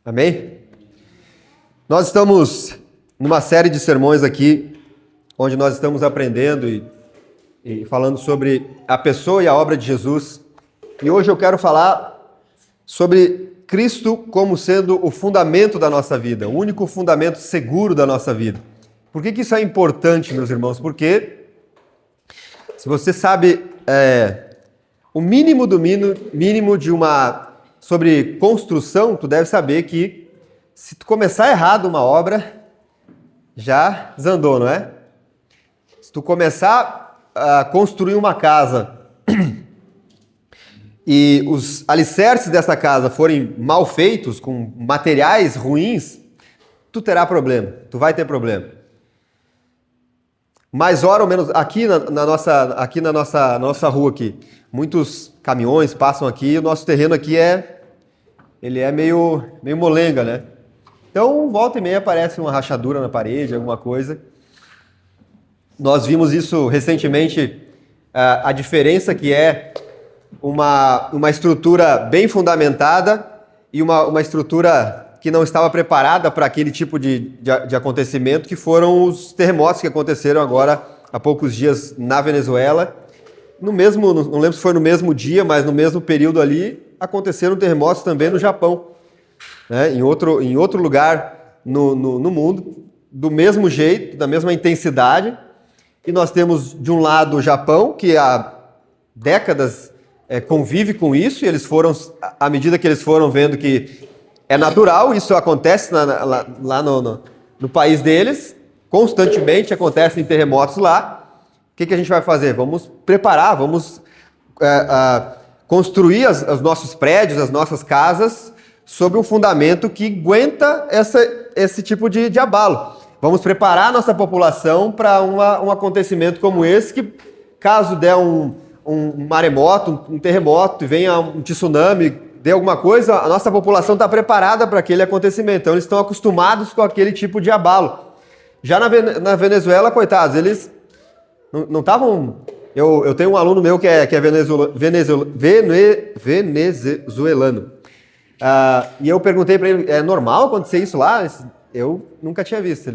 Amém? Nós estamos numa série de sermões aqui, onde nós estamos aprendendo e falando sobre a pessoa e a obra de Jesus. E hoje eu quero falar sobre Cristo como sendo o fundamento da nossa vida, o único fundamento seguro da nossa vida. Por que isso é importante, meus irmãos? Porque se você sabe o mínimo do mínimo de sobre construção, tu deve saber que se tu começar errado uma obra, já desandou, não é? Se tu começar a construir uma casa e os alicerces dessa casa forem mal feitos, com materiais ruins, tu terá problema, tu vai ter problema. Mais hora ou menos, aqui na nossa rua aqui, muitos caminhões passam aqui, o nosso terreno aqui ele é meio molenga, né? Então, volta e meia aparece uma rachadura na parede, alguma coisa. Nós vimos isso recentemente, a diferença que é uma estrutura bem fundamentada e uma estrutura que não estava preparada para aquele tipo de acontecimento, que foram os terremotos que aconteceram agora há poucos dias na Venezuela. Não lembro se foi no mesmo dia, mas no mesmo período ali, aconteceram terremotos também no Japão, né? Em outro lugar no mundo, do mesmo jeito, da mesma intensidade. E nós temos, de um lado, o Japão, que há décadas convive com isso, e eles foram, à medida que eles foram vendo que é natural, isso acontece lá no país deles, constantemente acontecem terremotos lá. O que a gente vai fazer? Vamos preparar, vamos construir os nossos prédios, as nossas casas, sobre um fundamento que aguenta esse tipo de abalo. Vamos preparar a nossa população para um acontecimento como esse, que caso der um maremoto, um terremoto, venha um tsunami, dê alguma coisa, a nossa população está preparada para aquele acontecimento. Então eles estão acostumados com aquele tipo de abalo. Já na Venezuela, coitados, eles não estavam... Eu tenho um aluno meu que é venezuelano. E eu perguntei para ele, é normal acontecer isso lá? Eu nunca tinha visto.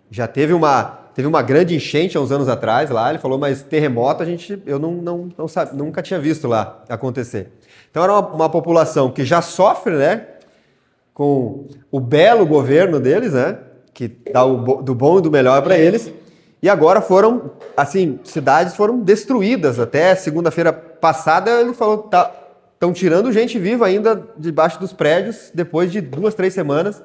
Já teve uma grande enchente há uns anos atrás lá, ele falou, mas terremoto eu não sabe, nunca tinha visto lá acontecer. Então era uma população que já sofre, né, com o belo governo deles, né, que dá do bom e do melhor para eles, e agora cidades foram destruídas. Até segunda-feira passada ele falou, estão tirando gente viva ainda debaixo dos prédios, depois de 2-3 semanas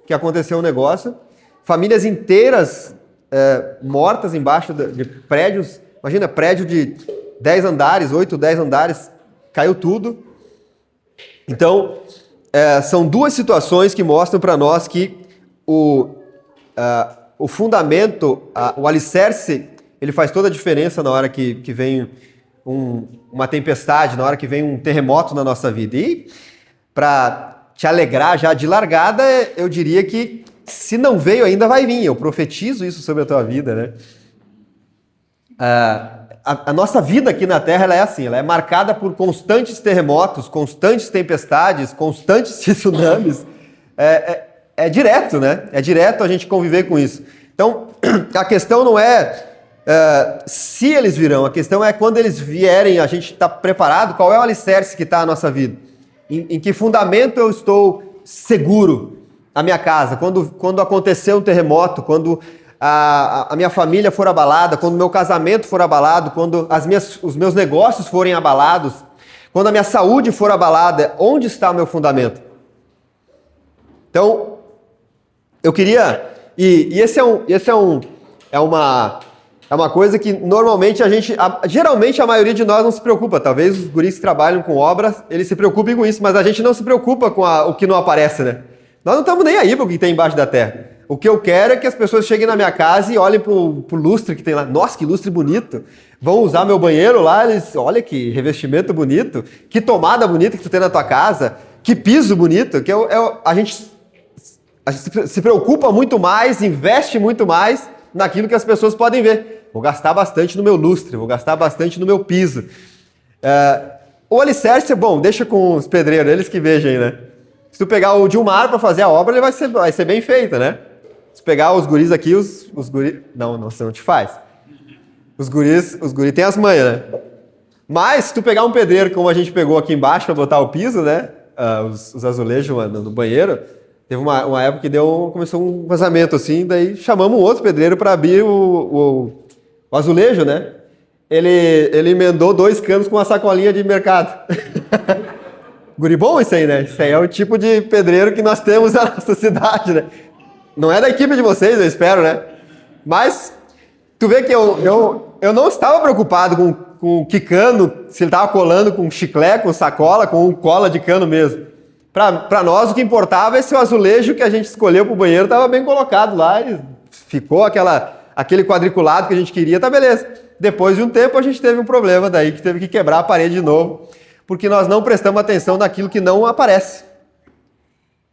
que aconteceu o negócio. Famílias inteiras mortas embaixo de prédios. Imagina, prédio de 10 andares, 8, 10 andares, caiu tudo. Então, são duas situações que mostram para nós que o fundamento, o alicerce, ele faz toda a diferença na hora que vem uma tempestade, na hora que vem um terremoto na nossa vida. E para te alegrar já de largada, eu diria que se não veio ainda, vai vir. Eu profetizo isso sobre a tua vida, né? A nossa vida aqui na Terra, ela é assim, ela é marcada por constantes terremotos, constantes tempestades, constantes tsunamis. É direto, né? É direto a gente conviver com isso. Então, a questão não é se eles virão, a questão é quando eles vierem, a gente está preparado, qual é o alicerce que está na nossa vida? Em que fundamento eu estou seguro na minha casa? Quando acontecer um terremoto, quando a minha família for abalada, quando o meu casamento for abalado, quando os meus negócios forem abalados, quando a minha saúde for abalada, onde está o meu fundamento? Então, eu queria... E esse é uma coisa que normalmente geralmente a maioria de nós não se preocupa. Talvez os guris que trabalham com obras, eles se preocupem com isso, mas a gente não se preocupa com o que não aparece, né? Nós não estamos nem aí para o que tem embaixo da terra. O que eu quero é que as pessoas cheguem na minha casa e olhem pro lustre que tem lá. Nossa, que lustre bonito. Vão usar meu banheiro lá, olha que revestimento bonito, que tomada bonita que tu tem na tua casa, que piso bonito. A gente se preocupa muito mais, investe muito mais naquilo que as pessoas podem ver. Vou gastar bastante no meu lustre, vou gastar bastante no meu piso. O alicerce, bom, deixa com os pedreiros, eles que vejam aí, né? Se tu pegar o Dilmar para fazer a obra, ele vai ser bem feita, né? Se pegar os guris aqui, os guris... Não, você não te faz. Os guris têm as manhas, né? Mas, se tu pegar um pedreiro, como a gente pegou aqui embaixo para botar o piso, né? Os azulejos no banheiro, teve uma época que começou um vazamento assim, daí chamamos um outro pedreiro para abrir o azulejo, né? Ele emendou 2 canos com uma sacolinha de mercado. Guri bom isso aí, né? Isso aí é o tipo de pedreiro que nós temos na nossa cidade, né? Não é da equipe de vocês, eu espero, né? Mas tu vê que eu não estava preocupado com que cano, se ele estava colando com chiclete, com sacola, com cola de cano mesmo. Para nós, o que importava é se o azulejo que a gente escolheu para o banheiro estava bem colocado lá e ficou aquele quadriculado que a gente queria, tá beleza. Depois de um tempo, a gente teve um problema daí, que teve que quebrar a parede de novo, porque nós não prestamos atenção naquilo que não aparece.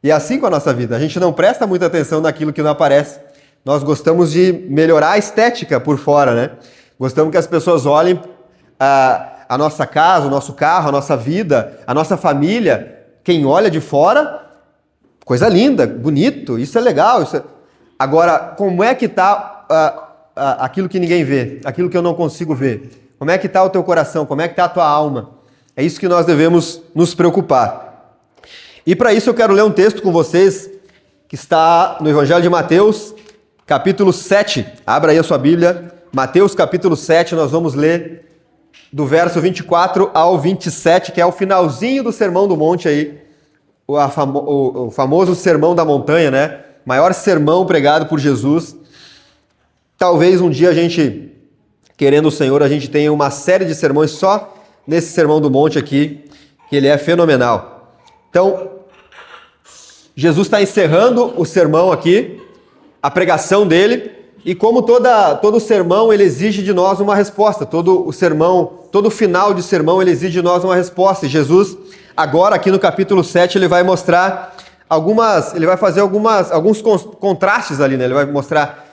E é assim com a nossa vida, a gente não presta muita atenção naquilo que não aparece. Nós gostamos de melhorar a estética por fora, né? Gostamos que as pessoas olhem a nossa casa, o nosso carro, a nossa vida, a nossa família. Quem olha de fora, coisa linda, bonito, isso é legal. Agora, como é que está aquilo que ninguém vê, aquilo que eu não consigo ver? Como é que está o teu coração? Como é que está a tua alma? É isso que nós devemos nos preocupar. E para isso eu quero ler um texto com vocês que está no Evangelho de Mateus, capítulo 7. Abra aí a sua Bíblia. Mateus, capítulo 7, nós vamos ler do verso 24 ao 27, que é o finalzinho do Sermão do Monte aí. O famoso Sermão da Montanha, né? Maior sermão pregado por Jesus. Talvez um dia a gente, querendo o Senhor, a gente tenha uma série de sermões só nesse Sermão do Monte aqui, que ele é fenomenal. Então, Jesus está encerrando o sermão aqui, a pregação dele, e como todo sermão, ele exige de nós uma resposta. Todo final de sermão, ele exige de nós uma resposta. E Jesus, agora aqui no capítulo 7, ele vai mostrar ele vai fazer alguns contrastes ali, né? Ele vai mostrar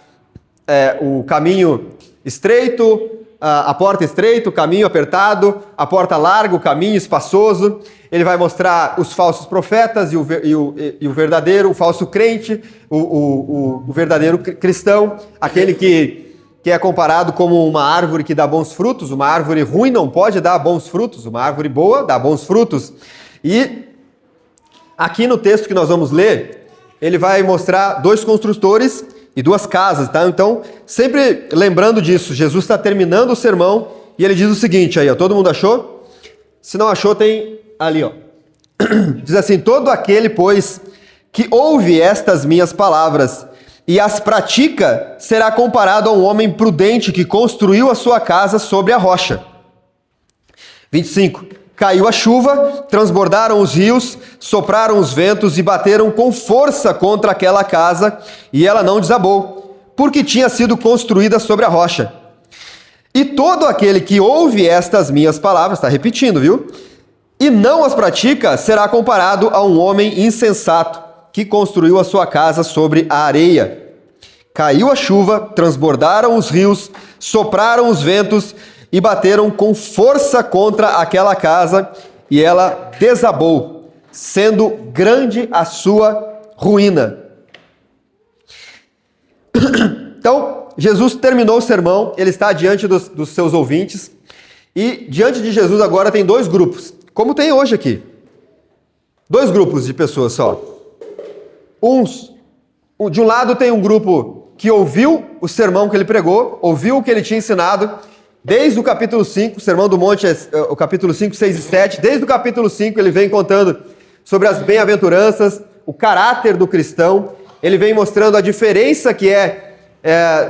o caminho estreito, a porta estreita, o caminho apertado, a porta larga, o caminho espaçoso. Ele vai mostrar os falsos profetas e o verdadeiro, o falso crente, o verdadeiro cristão, aquele que é comparado como uma árvore que dá bons frutos. Uma árvore ruim não pode dar bons frutos, uma árvore boa dá bons frutos. E aqui no texto que nós vamos ler, ele vai mostrar 2 construtores e 2 casas, tá? Então, sempre lembrando disso, Jesus está terminando o sermão e ele diz o seguinte aí, ó, todo mundo achou? Se não achou, tem ali, ó. Diz assim: todo aquele, pois, que ouve estas minhas palavras e as pratica, será comparado a um homem prudente que construiu a sua casa sobre a rocha. 25. Caiu a chuva, transbordaram os rios, sopraram os ventos e bateram com força contra aquela casa, e ela não desabou, porque tinha sido construída sobre a rocha. E todo aquele que ouve estas minhas palavras, está repetindo, viu? E não as pratica, será comparado a um homem insensato, que construiu a sua casa sobre a areia. Caiu a chuva, transbordaram os rios, sopraram os ventos e bateram com força contra aquela casa, e ela desabou, sendo grande a sua ruína. Então, Jesus terminou o sermão, ele está diante dos seus ouvintes, e diante de Jesus agora tem 2 grupos, como tem hoje aqui. 2 grupos de pessoas só. De um lado tem um grupo que ouviu o sermão que ele pregou, ouviu o que ele tinha ensinado, desde o capítulo 5, o Sermão do Monte é o capítulo 5, 6 e 7. Desde o capítulo 5 ele vem contando sobre as bem-aventuranças, o caráter do cristão. Ele vem mostrando a diferença que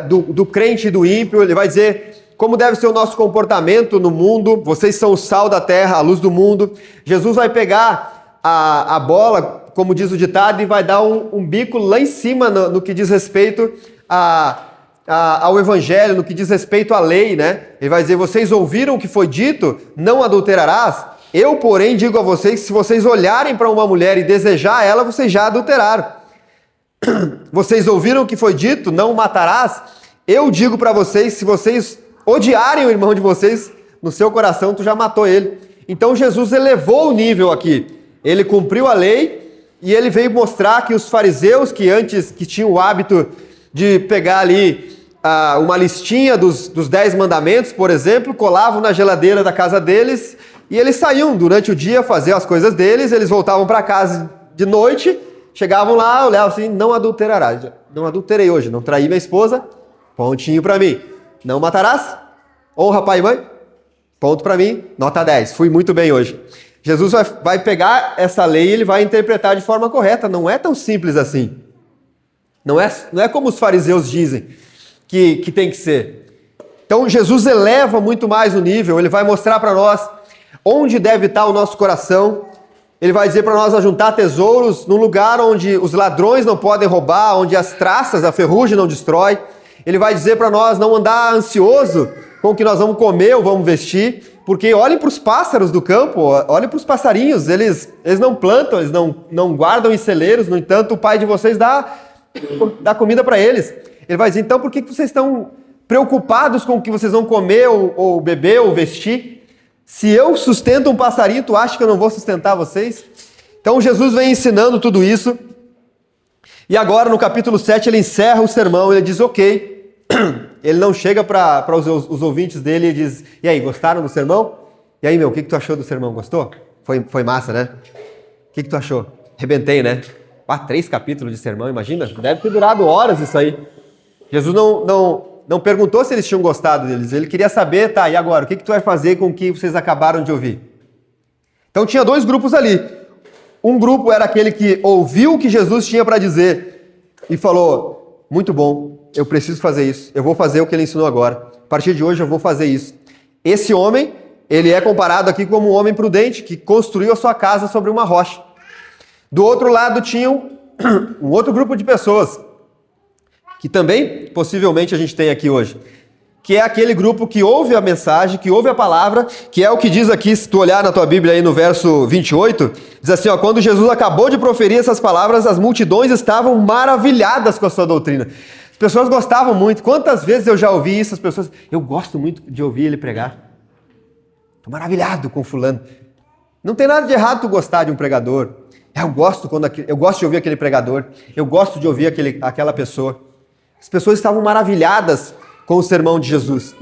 do crente e do ímpio. Ele vai dizer como deve ser o nosso comportamento no mundo. Vocês são o sal da terra, a luz do mundo. Jesus vai pegar a bola, como diz o ditado, e vai dar um bico lá em cima no que diz respeito ao evangelho, no que diz respeito à lei, né? Ele vai dizer: vocês ouviram o que foi dito, não adulterarás? Eu, porém, digo a vocês que se vocês olharem para uma mulher e desejar ela, vocês já adulteraram. Vocês ouviram o que foi dito, não matarás? Eu digo para vocês, se vocês odiarem o irmão de vocês, no seu coração tu já matou ele. Então Jesus elevou o nível aqui. Ele cumpriu a lei e ele veio mostrar que os fariseus que tinham o hábito de pegar ali uma listinha dos 10 mandamentos, por exemplo, colavam na geladeira da casa deles e eles saíam durante o dia fazer as coisas deles, eles voltavam para casa de noite, chegavam lá, olhavam assim, não adulterarás. Não adulterei hoje, não traí minha esposa, pontinho para mim. Não matarás, honra pai e mãe, ponto para mim, nota 10, fui muito bem hoje. Jesus vai pegar essa lei e ele vai interpretar de forma correta, não é tão simples assim. Não é como os fariseus dizem que tem que ser. Então Jesus eleva muito mais o nível, ele vai mostrar para nós onde deve estar o nosso coração. Ele vai dizer para nós ajuntar tesouros num lugar onde os ladrões não podem roubar, onde as traças, a ferrugem não destrói. Ele vai dizer para nós não andar ansioso com o que nós vamos comer ou vamos vestir, porque olhem para os pássaros do campo, olhem para os passarinhos, eles não plantam, eles não guardam em celeiros, no entanto o Pai de vocês dá comida para eles. Ele vai dizer, então por que vocês estão preocupados com o que vocês vão comer ou beber ou vestir? Se eu sustento um passarinho, tu acha que eu não vou sustentar vocês? Então Jesus vem ensinando tudo isso. E agora no capítulo 7 ele encerra o sermão, ele diz ok. Ele não chega para os ouvintes dele e diz, e aí, gostaram do sermão? E aí, meu, o que tu achou do sermão? Gostou? Foi massa, né? O que tu achou? Arrebentei, né? 3 capítulos de sermão, imagina? Deve ter durado horas isso aí. Jesus não perguntou se eles tinham gostado deles, ele queria saber, tá, e agora, o que tu vai fazer com o que vocês acabaram de ouvir? Então tinha 2 grupos ali. Um grupo era aquele que ouviu o que Jesus tinha para dizer e falou, muito bom, eu preciso fazer isso, eu vou fazer o que ele ensinou agora. A partir de hoje eu vou fazer isso. Esse homem, ele é comparado aqui como um homem prudente que construiu a sua casa sobre uma rocha. Do outro lado tinha um outro grupo de pessoas, que também possivelmente a gente tem aqui hoje, que é aquele grupo que ouve a mensagem, que ouve a palavra, que é o que diz aqui, se tu olhar na tua Bíblia aí no verso 28, diz assim, ó, quando Jesus acabou de proferir essas palavras, as multidões estavam maravilhadas com a sua doutrina. As pessoas gostavam muito. Quantas vezes eu já ouvi isso, as pessoas, eu gosto muito de ouvir ele pregar. Estou maravilhado com fulano. Não tem nada de errado tu gostar de um pregador. Eu gosto de ouvir aquele pregador, eu gosto de ouvir aquela pessoa. As pessoas estavam maravilhadas com o sermão de Jesus.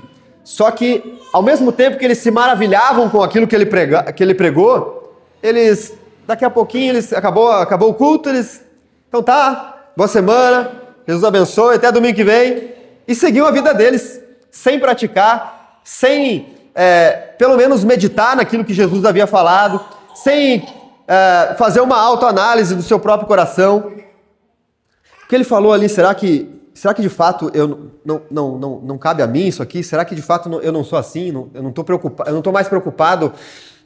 Só que, ao mesmo tempo que eles se maravilhavam com aquilo que ele pregou, eles, daqui a pouquinho, acabou o culto, então tá, boa semana, Jesus abençoe, até domingo que vem, e seguiam a vida deles, sem praticar, sem, pelo menos, meditar naquilo que Jesus havia falado, sem fazer uma autoanálise do seu próprio coração. O que ele falou ali, será que de fato não cabe a mim isso aqui? Será que de fato eu não sou assim? Eu não estou mais preocupado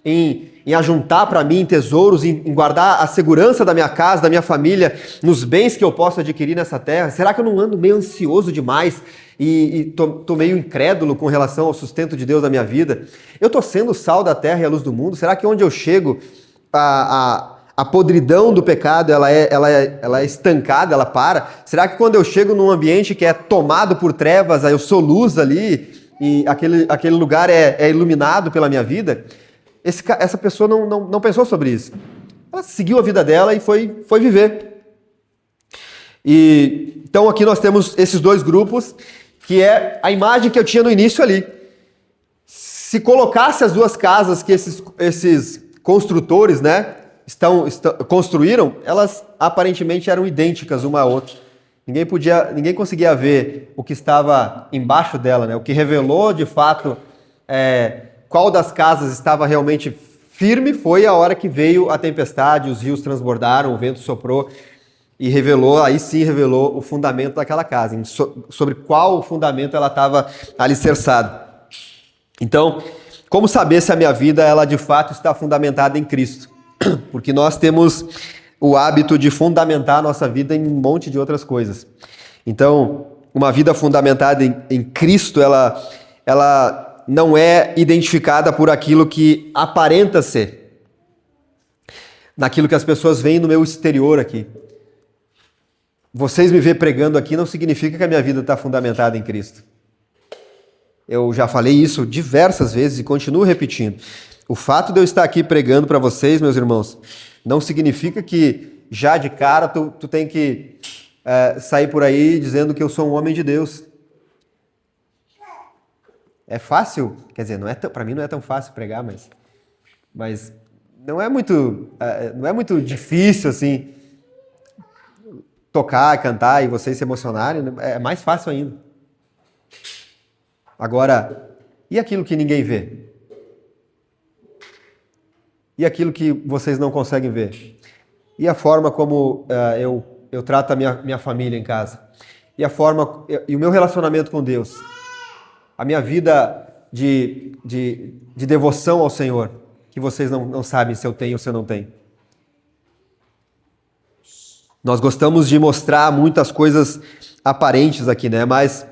em ajuntar para mim tesouros, em guardar a segurança da minha casa, da minha família, nos bens que eu posso adquirir nessa terra? Será que eu não ando meio ansioso demais e tô meio incrédulo com relação ao sustento de Deus na minha vida? Eu estou sendo o sal da terra e a luz do mundo? Será que onde eu chego, a podridão do pecado, ela é estancada, ela para? Será que quando eu chego num ambiente que é tomado por trevas, aí eu sou luz ali e aquele lugar é iluminado pela minha vida? Essa pessoa não pensou sobre isso. Ela seguiu a vida dela e foi viver. E então aqui nós temos esses 2 grupos, que é a imagem que eu tinha no início ali. Se colocasse as 2 casas que esses construtores, né, construíram, elas aparentemente eram idênticas uma à outra. Ninguém conseguia ver o que estava embaixo dela, né? O que revelou de fato qual das casas estava realmente firme foi a hora que veio a tempestade, os rios transbordaram, o vento soprou e aí sim revelou o fundamento daquela casa, sobre qual fundamento ela estava alicerçada. Então, como saber se a minha vida ela de fato está fundamentada em Cristo? Porque nós temos o hábito de fundamentar a nossa vida em um monte de outras coisas. Então, uma vida fundamentada em Cristo, ela não é identificada por aquilo que aparenta ser, naquilo que as pessoas veem no meu exterior aqui. Vocês me ver pregando aqui não significa que a minha vida está fundamentada em Cristo. Eu já falei isso diversas vezes e continuo repetindo. O fato de eu estar aqui pregando para vocês, meus irmãos, não significa que já de cara tu tem que sair por aí dizendo que eu sou um homem de Deus. É fácil, quer dizer, para mim não é tão fácil pregar, mas não é muito difícil assim tocar, cantar e vocês se emocionarem, é mais fácil ainda. Agora, e aquilo que ninguém vê? E aquilo que vocês não conseguem ver? E a forma como eu trato a minha família em casa? E a forma e o meu relacionamento com Deus? A minha vida de devoção ao Senhor, que vocês não sabem se eu tenho ou se eu não tenho. Nós gostamos de mostrar muitas coisas aparentes aqui, né? Mas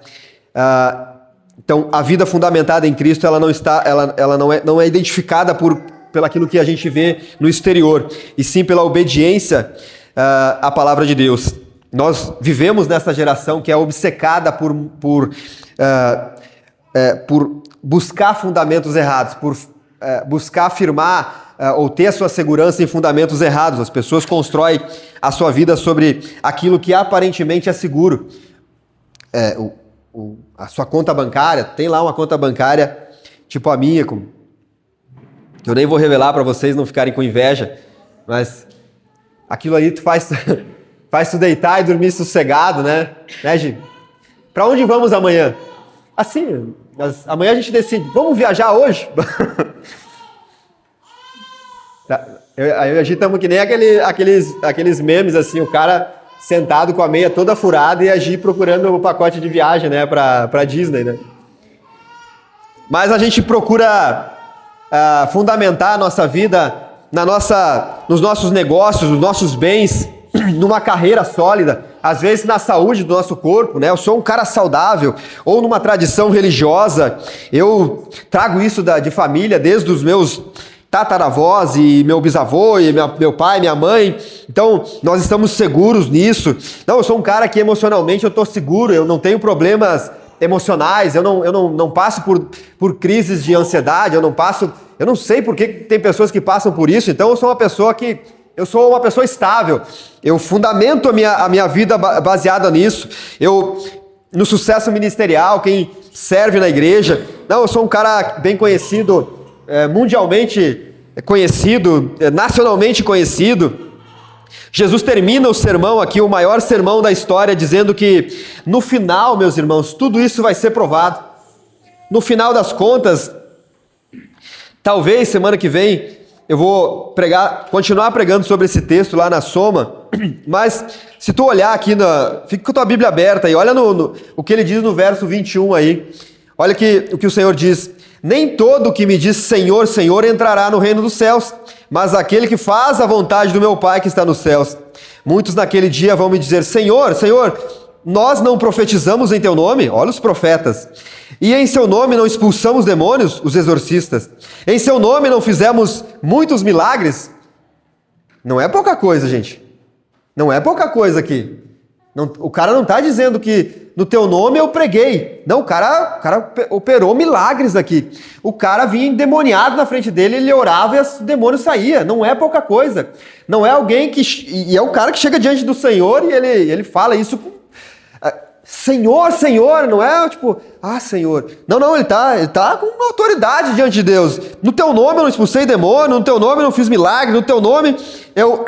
então a vida fundamentada em Cristo, ela não é identificada pelo aquilo que a gente vê no exterior, e sim pela obediência à palavra de Deus. Nós vivemos nessa geração que é obcecada por buscar fundamentos errados, por buscar afirmar ou ter a sua segurança em fundamentos errados. As pessoas constroem a sua vida sobre aquilo que aparentemente é seguro. A sua conta bancária, tem lá uma conta bancária tipo a minha, que eu nem vou revelar para vocês não ficarem com inveja, mas aquilo ali faz tu deitar e dormir sossegado, né, Gi? Para onde vamos amanhã? Assim, amanhã a gente decide, vamos viajar hoje? Eu e a Gi estamos que nem aqueles memes, assim, o cara sentado com a meia toda furada e a Gi procurando o pacote de viagem, né, para Disney, né? Mas a gente procura fundamentar a nossa vida nos nossos negócios, nos nossos bens, numa carreira sólida, às vezes na saúde do nosso corpo, né? Eu sou um cara saudável, ou numa tradição religiosa. Eu trago isso de família desde os meus tataravós e meu bisavô e meu pai, minha mãe. Então, nós estamos seguros nisso. Não, eu sou um cara que emocionalmente eu estou seguro, eu não tenho problemas emocionais, eu não passo por crises de ansiedade, eu não sei por que tem pessoas que passam por isso. Então, eu sou uma pessoa estável. Eu fundamento a minha vida baseada nisso. No sucesso ministerial, quem serve na igreja. Não, eu sou um cara bem conhecido, mundialmente conhecido, nacionalmente conhecido. Jesus termina o sermão aqui, o maior sermão da história, dizendo que no final, meus irmãos, tudo isso vai ser provado. No final das contas, talvez semana que vem eu vou continuar pregando sobre esse texto lá na Soma, mas se tu olhar aqui, fica com a tua Bíblia aberta e olha o que ele diz no verso 21 aí. Olha o que o Senhor diz: nem todo que me diz Senhor, Senhor entrará no reino dos céus, mas aquele que faz a vontade do meu Pai que está nos céus. Muitos naquele dia vão me dizer: Senhor, Senhor, nós não profetizamos em teu nome? Olha os profetas. E em seu nome não expulsamos demônios? Os exorcistas. Em seu nome não fizemos muitos milagres? Não é pouca coisa, gente. Não é pouca coisa aqui. Não, o cara não está dizendo que no teu nome eu preguei. Não, o cara operou milagres aqui. O cara vinha endemoniado na frente dele, ele orava e os demônios saíam. Não é pouca coisa. Não é alguém que... E é um cara que chega diante do Senhor e ele fala isso com... Senhor, Senhor, não é tipo... Senhor. Não, ele tá com uma autoridade diante de Deus. No teu nome eu não expulsei demônio, no teu nome eu não fiz milagre, no teu nome eu...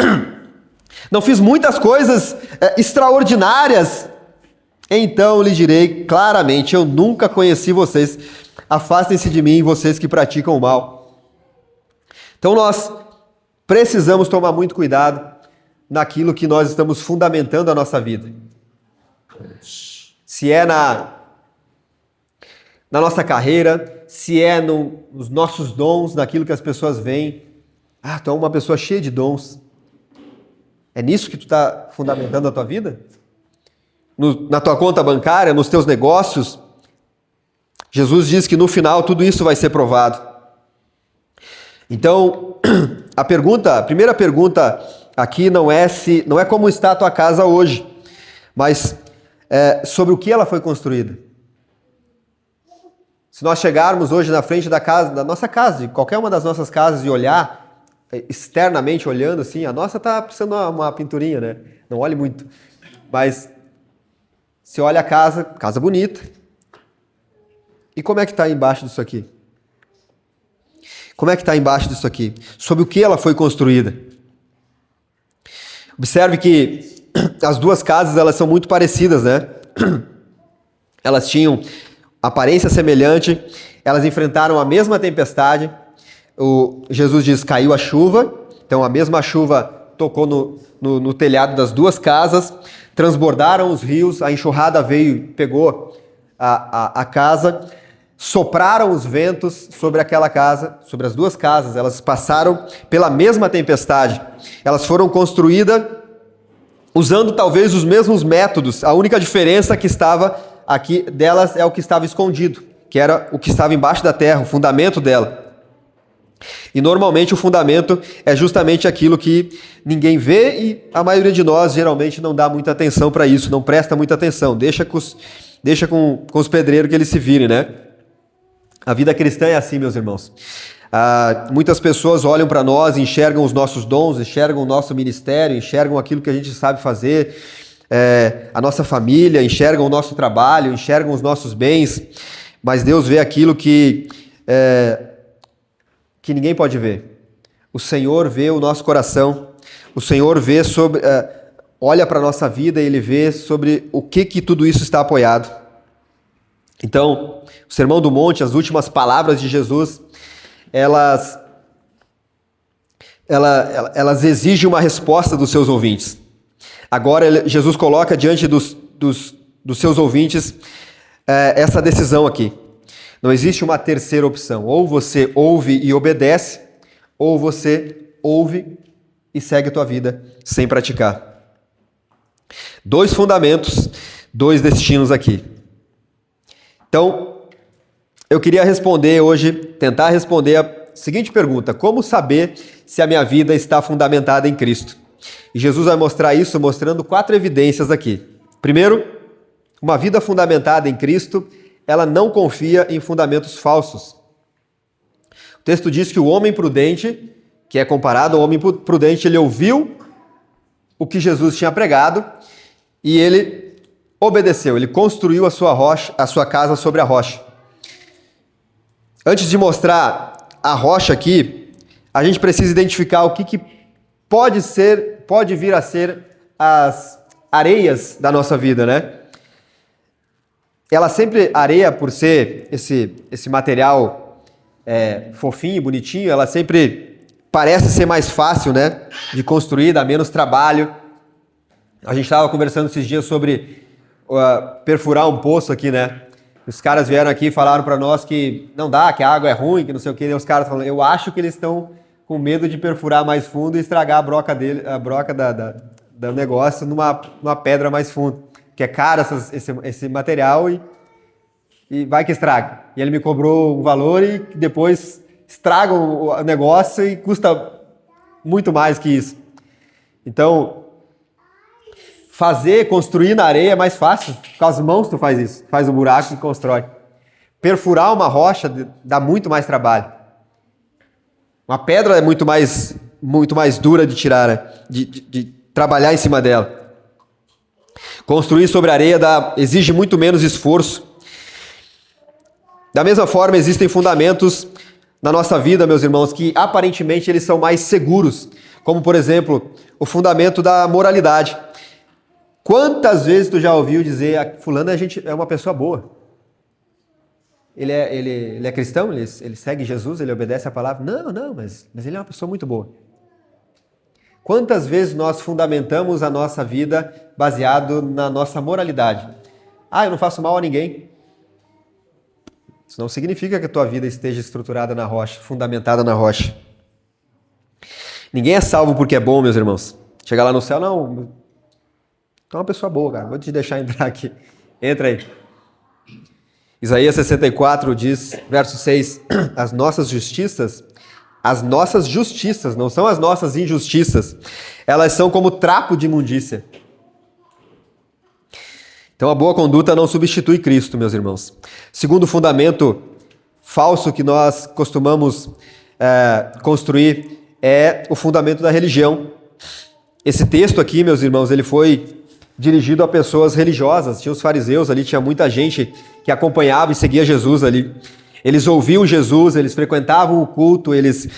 não fiz muitas coisas extraordinárias. Então lhe direi claramente: eu nunca conheci vocês. Afastem-se de mim, vocês que praticam o mal. Então nós precisamos tomar muito cuidado naquilo que nós estamos fundamentando a nossa vida. Se é na nossa carreira, se é nos nossos dons, naquilo que as pessoas veem. Tu é uma pessoa cheia de dons. É nisso que tu está fundamentando a tua vida? Na tua conta bancária, nos teus negócios? Jesus diz que no final tudo isso vai ser provado. Então, a primeira pergunta aqui não é como está a tua casa hoje, mas sobre o que ela foi construída. Se nós chegarmos hoje na frente da nossa casa, de qualquer uma das nossas casas, e olhar, externamente olhando assim, a nossa tá precisando uma pinturinha, né? Não olhe muito. Mas você olha a casa bonita. E como é que está embaixo disso aqui? Como é que está embaixo disso aqui? Sobre o que ela foi construída? Observe que as duas casas, elas são muito parecidas, né? Elas tinham aparência semelhante, elas enfrentaram a mesma tempestade. Jesus diz, caiu a chuva, então a mesma chuva tocou no telhado das duas casas, transbordaram os rios, a enxurrada veio e pegou a casa, sopraram os ventos sobre aquela casa, sobre as duas casas, elas passaram pela mesma tempestade, elas foram construídas usando talvez os mesmos métodos, a única diferença que estava aqui delas é o que estava escondido, que era o que estava embaixo da terra, o fundamento dela. E normalmente o fundamento é justamente aquilo que ninguém vê e a maioria de nós geralmente não dá muita atenção para isso, não presta muita atenção, deixa com os pedreiros que eles se virem, né? A vida cristã é assim, meus irmãos. Muitas pessoas olham para nós, enxergam os nossos dons, enxergam o nosso ministério, enxergam aquilo que a gente sabe fazer, a nossa família, enxergam o nosso trabalho, enxergam os nossos bens, mas Deus vê aquilo que ninguém pode ver. O Senhor vê o nosso coração, o Senhor vê olha para a nossa vida e Ele vê sobre o que tudo isso está apoiado. Então, o Sermão do Monte, as últimas palavras de Jesus, elas exigem uma resposta dos seus ouvintes. Agora, Jesus coloca diante dos seus ouvintes essa decisão aqui. Não existe uma terceira opção. Ou você ouve e obedece, ou você ouve e segue a tua vida sem praticar. 2 fundamentos, 2 destinos aqui. Então, eu queria responder hoje, tentar responder a seguinte pergunta: como saber se a minha vida está fundamentada em Cristo? E Jesus vai mostrar isso mostrando 4 evidências aqui. Primeiro, uma vida fundamentada em Cristo, ela não confia em fundamentos falsos. O texto diz que o homem prudente, que é comparado ao homem prudente, ele ouviu o que Jesus tinha pregado e ele obedeceu, ele construiu a sua casa sobre a rocha. Antes de mostrar a rocha aqui, a gente precisa identificar o que pode vir a ser as areias da nossa vida, né? Ela sempre, areia por ser esse material fofinho, bonitinho, ela sempre parece ser mais fácil, né, de construir, dá menos trabalho. A gente estava conversando esses dias sobre perfurar um poço aqui, né? Os caras vieram aqui e falaram para nós que não dá, que a água é ruim, que não sei o que. E os caras falam, eu acho que eles estão com medo de perfurar mais fundo e estragar a broca do negócio numa pedra mais fundo. Que é caro esse material e vai que estraga. E ele me cobrou um valor e depois estraga o negócio e custa muito mais que isso. Então, construir na areia é mais fácil. Com as mãos tu faz isso. Faz o buraco e constrói. Perfurar uma rocha dá muito mais trabalho. Uma pedra é muito mais dura de tirar, né? de trabalhar em cima dela. Construir sobre areia exige muito menos esforço. Da mesma forma, existem fundamentos na nossa vida, meus irmãos, que aparentemente eles são mais seguros. Como, por exemplo, o fundamento da moralidade. Quantas vezes tu já ouviu dizer, fulano é uma pessoa boa? Ele é cristão? Ele segue Jesus? Ele obedece a palavra? Não, mas ele é uma pessoa muito boa. Quantas vezes nós fundamentamos a nossa vida baseado na nossa moralidade? Eu não faço mal a ninguém. Isso não significa que a tua vida esteja estruturada na rocha, fundamentada na rocha. Ninguém é salvo porque é bom, meus irmãos. Chegar lá no céu, não. Tu é uma pessoa boa, cara. Vou te deixar entrar aqui. Entra aí. Isaías 64 diz, verso 6, as nossas justiças, não são as nossas injustiças, elas são como trapo de imundícia. Então a boa conduta não substitui Cristo, meus irmãos. Segundo fundamento falso que nós costumamos construir é o fundamento da religião. Esse texto aqui, meus irmãos, ele foi dirigido a pessoas religiosas. Tinha os fariseus ali, tinha muita gente que acompanhava e seguia Jesus ali. Eles ouviam Jesus, eles frequentavam o culto, eles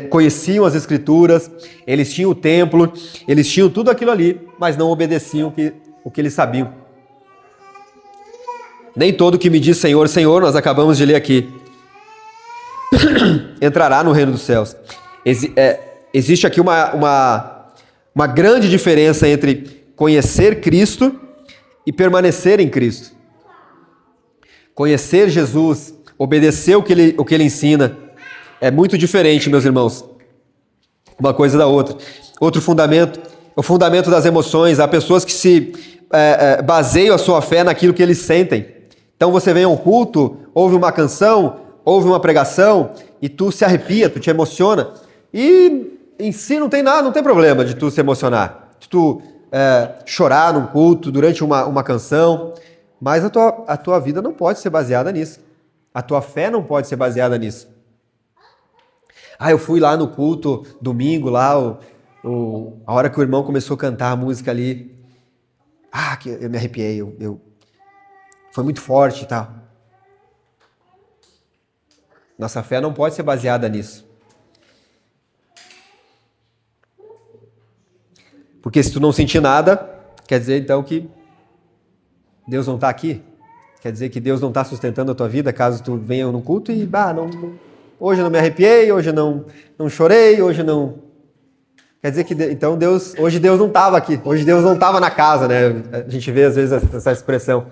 conheciam as Escrituras, eles tinham o templo, eles tinham tudo aquilo ali, mas não obedeciam o que eles sabiam. Nem todo que me diz Senhor, Senhor, nós acabamos de ler aqui, entrará no reino dos céus. Existe aqui uma grande diferença entre conhecer Cristo e permanecer em Cristo. Conhecer Jesus, obedecer o que ele ensina, é muito diferente, meus irmãos, uma coisa da outra. Outro fundamento, o fundamento das emoções. Há pessoas que se baseiam a sua fé naquilo que eles sentem. Então você vem a um culto, ouve uma canção, ouve uma pregação, e tu se arrepia, tu te emociona. E em si não tem nada, não tem problema de tu se emocionar, de tu chorar num culto, durante uma canção, mas a tua vida não pode ser baseada nisso. A tua fé não pode ser baseada nisso. Eu fui lá no culto, domingo, lá, a hora que o irmão começou a cantar a música ali, que eu me arrepiei, foi muito forte e tal. Nossa fé não pode ser baseada nisso. Porque se tu não sentir nada, quer dizer então que Deus não está aqui? Quer dizer que Deus não está sustentando a tua vida caso tu venha no culto e, hoje eu não me arrepiei, hoje eu não chorei, hoje eu não... Quer dizer que, então, hoje Deus não estava aqui, hoje Deus não estava na casa, né? A gente vê às vezes essa expressão.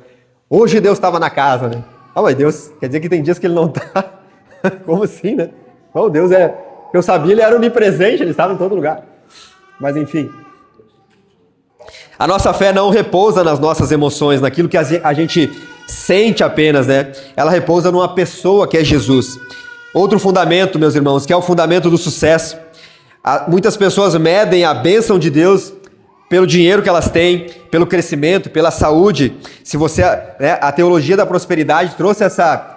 Hoje Deus estava na casa, né? Mas Deus, quer dizer que tem dias que Ele não está. Como assim, né? Deus eu sabia, Ele era onipresente, Ele estava em todo lugar. Mas enfim... A nossa fé não repousa nas nossas emoções, naquilo que a gente sente apenas, né? Ela repousa numa pessoa que é Jesus. Outro fundamento, meus irmãos, que é o fundamento do sucesso. Muitas pessoas medem a bênção de Deus pelo dinheiro que elas têm, pelo crescimento, pela saúde. Se você, a teologia da prosperidade trouxe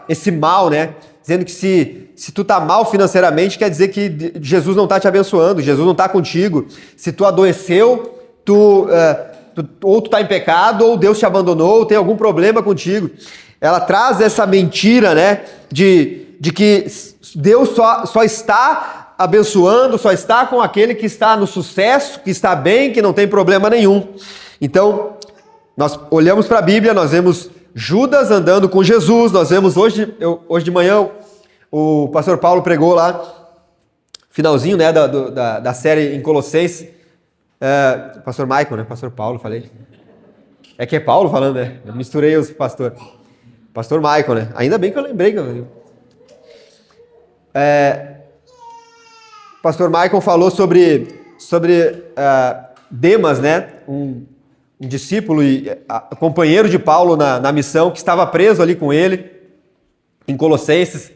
esse mal, né? Dizendo que se tu tá mal financeiramente, quer dizer que Jesus não está te abençoando, Jesus não está contigo. Se tu adoeceu, ou tu está em pecado, ou Deus te abandonou, ou tem algum problema contigo. Ela traz essa mentira, né, de que Deus só está abençoando, só está com aquele que está no sucesso, que está bem, que não tem problema nenhum. Então, nós olhamos para a Bíblia, nós vemos Judas andando com Jesus, nós vemos hoje de manhã, o pastor Paulo pregou lá, finalzinho, né, da série em Colossenses, pastor Michael, né? Pastor Paulo, falei. É que é Paulo falando, né? Eu misturei os pastores. Pastor Michael, né? Ainda bem que eu lembrei. Pastor Michael falou sobre Demas, né? Um discípulo e companheiro de Paulo na missão, que estava preso ali com ele, em Colossenses.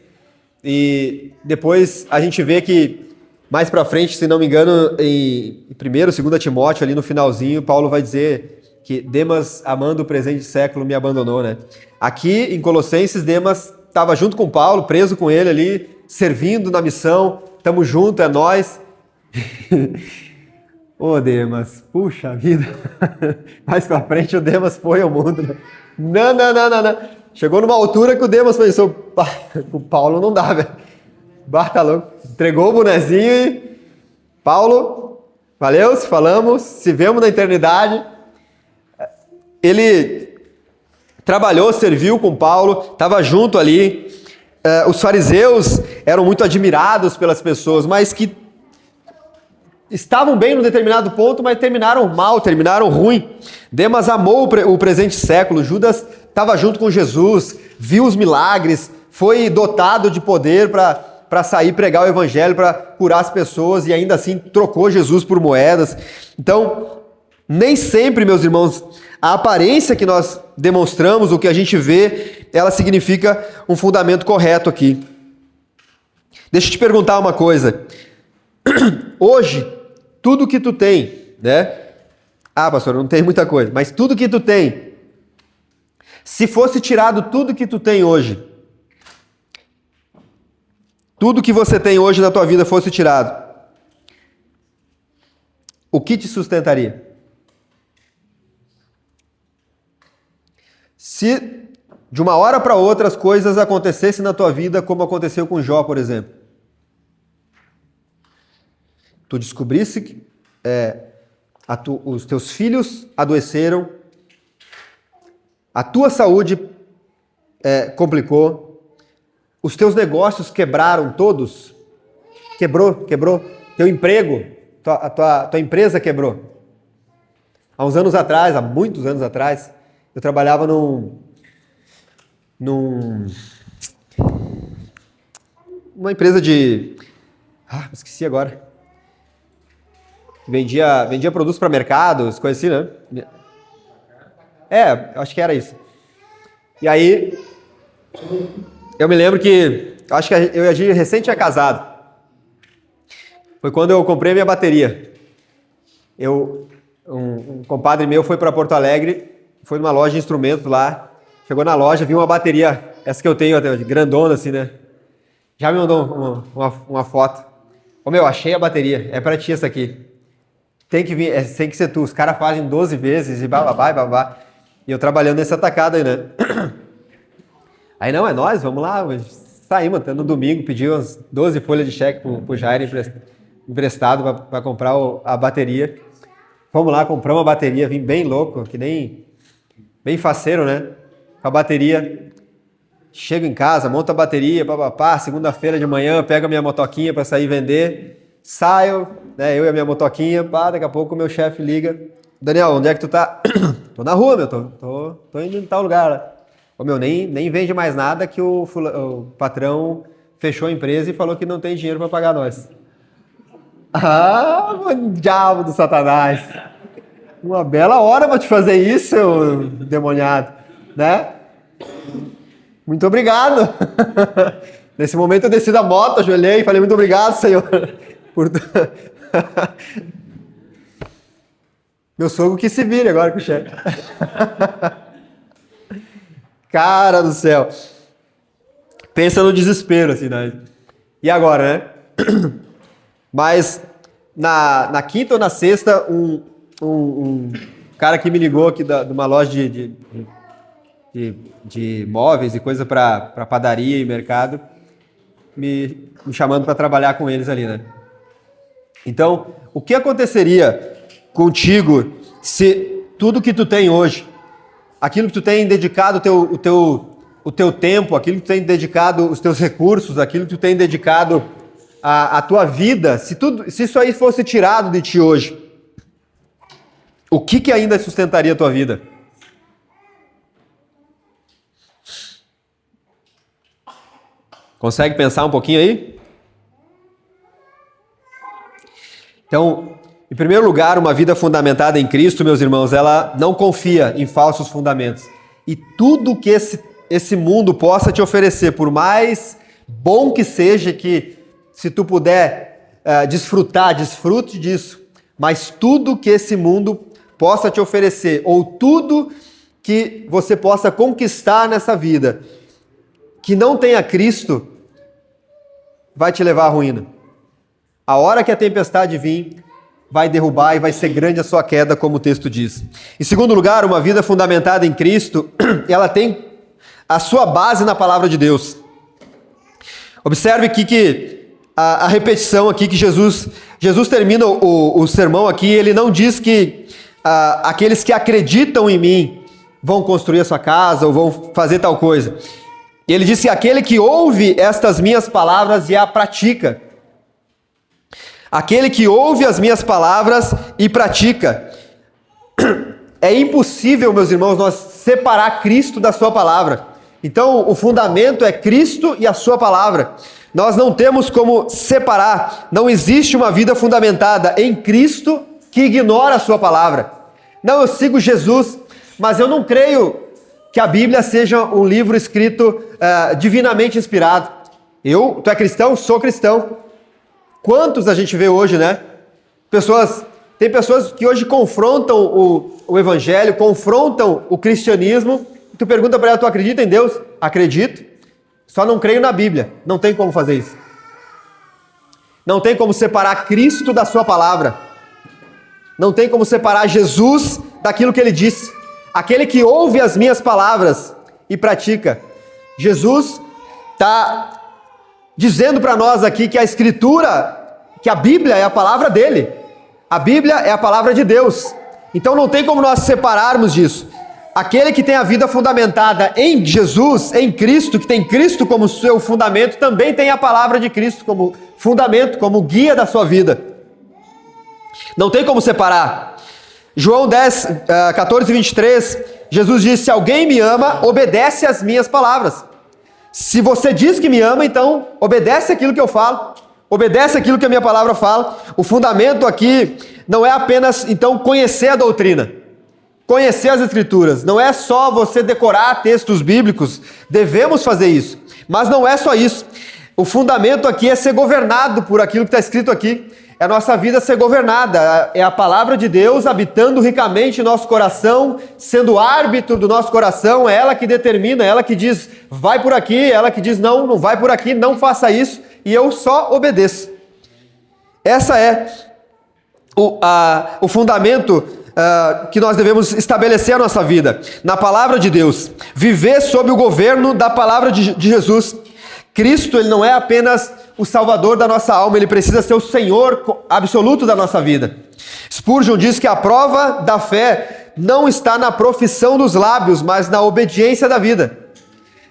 E depois a gente vê que mais para frente, se não me engano, em 1º, 2 Timóteo, ali no finalzinho, Paulo vai dizer que Demas, amando o presente século, me abandonou, né? Aqui, em Colossenses, Demas estava junto com Paulo, preso com ele ali, servindo na missão, estamos juntos, é nós. Demas, puxa vida. Mais para frente, o Demas foi ao mundo, né? Não. Chegou numa altura que o Demas pensou, o Paulo não dá, velho. Tá louco. Entregou o bonezinho e... Paulo, valeu, se falamos, se vemos na eternidade. Ele trabalhou, serviu com Paulo, estava junto ali. Os fariseus eram muito admirados pelas pessoas, mas que estavam bem num determinado ponto, mas terminaram mal, terminaram ruim. Demas amou o presente século. Judas estava junto com Jesus, viu os milagres, foi dotado de poder para sair pregar o evangelho, para curar as pessoas, e ainda assim trocou Jesus por moedas. Então, nem sempre, meus irmãos, a aparência que nós demonstramos, o que a gente vê, ela significa um fundamento correto aqui. Deixa eu te perguntar uma coisa. Hoje, tudo que tu tem, né? Pastor, não tem muita coisa, mas tudo que tu tem, se fosse tirado tudo que tu tem hoje, tudo que você tem hoje na tua vida fosse tirado, o que te sustentaria? Se de uma hora para outra as coisas acontecessem na tua vida como aconteceu com Jó, por exemplo. Tu descobrisse que os teus filhos adoeceram, a tua saúde complicou, os teus negócios quebraram todos, quebrou, teu emprego, tua empresa quebrou. Há muitos anos atrás, eu trabalhava numa empresa de... esqueci agora. Vendia produtos para mercados, coisas assim, né? Acho que era isso. E aí, eu me lembro que, acho que eu e a Gi recém tinha casado. Foi quando eu comprei minha bateria. Um compadre meu foi para Porto Alegre, foi numa loja de instrumentos lá, chegou na loja, viu uma bateria, essa que eu tenho até, grandona assim, né? Já me mandou uma foto. Achei a bateria, é para ti essa aqui. Tem que vir, tem que ser tu. Os caras fazem 12 vezes e babá. E eu trabalhando nesse atacado aí, né? Aí não, é nós, vamos lá. Saímos, no domingo, pedi umas 12 folhas de cheque pro Jair emprestado para comprar a bateria. Vamos lá, compramos a bateria, vim bem louco, que nem... Bem faceiro, né? Com a bateria. Chego em casa, monto a bateria, segunda-feira de manhã, pego a minha motoquinha para sair vender. Saio, né, eu e a minha motoquinha, daqui a pouco o meu chefe liga. Daniel, onde é que tu tá? Tô na rua, tô indo em tal lugar lá. Nem vende mais nada que o patrão fechou a empresa e falou que não tem dinheiro para pagar nós. Diabo do Satanás. Uma bela hora para te fazer isso, seu demoniado, né? Muito obrigado. Nesse momento eu desci da moto, ajoelhei e falei, muito obrigado, Senhor. Meu sogro que se vire agora com o chefe. Cara do céu. Pensa no desespero, assim, né? E agora, né? Mas na quinta ou na sexta, um cara que me ligou aqui de uma loja de móveis e coisa para padaria e mercado, me chamando para trabalhar com eles ali, né? Então, o que aconteceria contigo se tudo que tu tem hoje, aquilo que tu tem dedicado o teu tempo, aquilo que tu tem dedicado os teus recursos, aquilo que tu tem dedicado a tua vida, se isso aí fosse tirado de ti hoje, o que ainda sustentaria a tua vida? Consegue pensar um pouquinho aí? Então, em primeiro lugar, uma vida fundamentada em Cristo, meus irmãos, ela não confia em falsos fundamentos. E tudo que esse mundo possa te oferecer, por mais bom que seja, que se tu puder desfrute disso. Mas tudo que esse mundo possa te oferecer, ou tudo que você possa conquistar nessa vida, que não tenha Cristo, vai te levar à ruína. A hora que a tempestade vir, vai derrubar e vai ser grande a sua queda, como o texto diz. Em segundo lugar, uma vida fundamentada em Cristo, ela tem a sua base na palavra de Deus. Observe aqui que a repetição aqui que Jesus termina o sermão aqui, ele não diz que aqueles que acreditam em mim vão construir a sua casa ou vão fazer tal coisa. Ele diz que aquele que ouve estas minhas palavras e a pratica. Aquele que ouve as minhas palavras e pratica. É impossível, meus irmãos, nós separar Cristo da sua palavra. Então, o fundamento é Cristo e a sua palavra. Nós não temos como separar. Não existe uma vida fundamentada em Cristo que ignora a sua palavra. Não, eu sigo Jesus, mas eu não creio que a Bíblia seja um livro escrito divinamente inspirado. Tu é cristão? Sou cristão. Quantos a gente vê hoje, né? Tem pessoas que hoje confrontam o evangelho, confrontam o cristianismo. Tu pergunta para ela, tu acredita em Deus? Acredito. Só não creio na Bíblia. Não tem como fazer isso. Não tem como separar Cristo da sua palavra. Não tem como separar Jesus daquilo que ele disse. Aquele que ouve as minhas palavras e pratica. Jesus está dizendo para nós aqui que a Escritura, que a Bíblia é a palavra dele. A Bíblia é a palavra de Deus. Então não tem como nós separarmos disso. Aquele que tem a vida fundamentada em Jesus, em Cristo, que tem Cristo como seu fundamento, também tem a palavra de Cristo como fundamento, como guia da sua vida. Não tem como separar. João 10, 14 e 23, Jesus disse: se alguém me ama, obedece às minhas palavras. Se você diz que me ama, então obedece aquilo que eu falo, obedece aquilo que a minha palavra fala. O fundamento aqui não é apenas, então, conhecer a doutrina, conhecer as Escrituras. Não é só você decorar textos bíblicos, devemos fazer isso, mas não é só isso. O fundamento aqui é ser governado por aquilo que está escrito aqui. É a nossa vida ser governada, é a palavra de Deus habitando ricamente em nosso coração, sendo árbitro do nosso coração. É ela que determina, é ela que diz vai por aqui, é ela que diz não, não vai por aqui, não faça isso, e eu só obedeço. Essa é o fundamento que nós devemos estabelecer a nossa vida, na palavra de Deus, viver sob o governo da palavra de Jesus. Cristo, ele não é apenas o Salvador da nossa alma, ele precisa ser o Senhor absoluto da nossa vida. Spurgeon diz que a prova da fé não está na profissão dos lábios, mas na obediência da vida.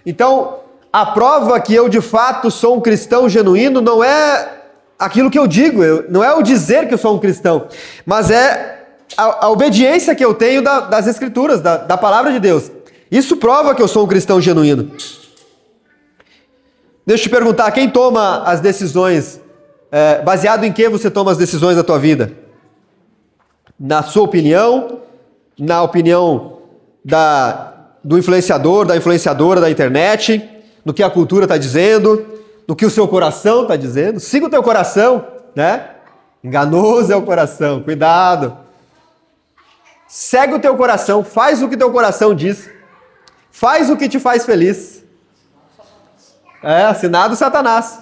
Então, a prova que eu de fato sou um cristão genuíno não é aquilo que eu digo, não é o dizer que eu sou um cristão, mas é a obediência que eu tenho das Escrituras, da palavra de Deus. Isso prova que eu sou um cristão genuíno. Deixa eu te perguntar, quem toma as decisões, baseado em que você toma as decisões da tua vida? Na sua opinião, na opinião do influenciador, da influenciadora da internet, no que a cultura está dizendo, no que o seu coração está dizendo? Siga o teu coração, né? Enganoso é o coração, cuidado. Segue o teu coração, faz o que teu coração diz, faz o que te faz feliz. Assinado Satanás.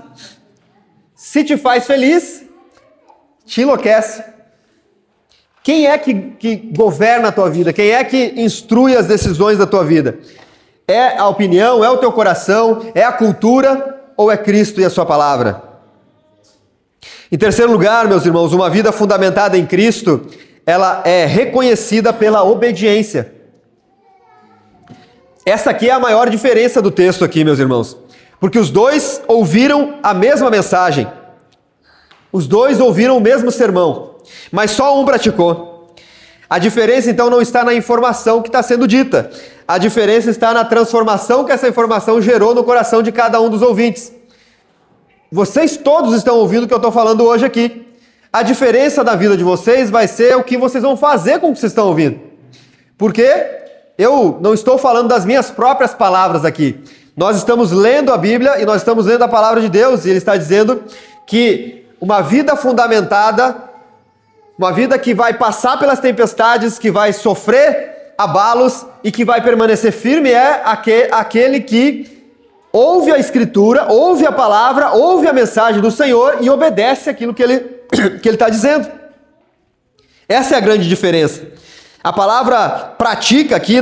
Se te faz feliz, te enlouquece. Quem é que governa a tua vida? Quem é que instrui as decisões da tua vida? É a opinião? É o teu coração? É a cultura? Ou é Cristo e a sua palavra? Em terceiro lugar, meus irmãos, uma vida fundamentada em Cristo, ela é reconhecida pela obediência. Essa aqui é a maior diferença do texto aqui, meus irmãos. Porque os dois ouviram a mesma mensagem. Os dois ouviram o mesmo sermão. Mas só um praticou. A diferença, então, não está na informação que está sendo dita. A diferença está na transformação que essa informação gerou no coração de cada um dos ouvintes. Vocês todos estão ouvindo o que eu estou falando hoje aqui. A diferença da vida de vocês vai ser o que vocês vão fazer com o que vocês estão ouvindo. Porque eu não estou falando das minhas próprias palavras aqui. Nós estamos lendo a Bíblia e nós estamos lendo a palavra de Deus, e ele está dizendo que uma vida fundamentada, uma vida que vai passar pelas tempestades, que vai sofrer abalos e que vai permanecer firme, é aquele que ouve a Escritura, ouve a palavra, ouve a mensagem do Senhor e obedece aquilo que ele está dizendo. Essa é a grande diferença. A palavra pratica aqui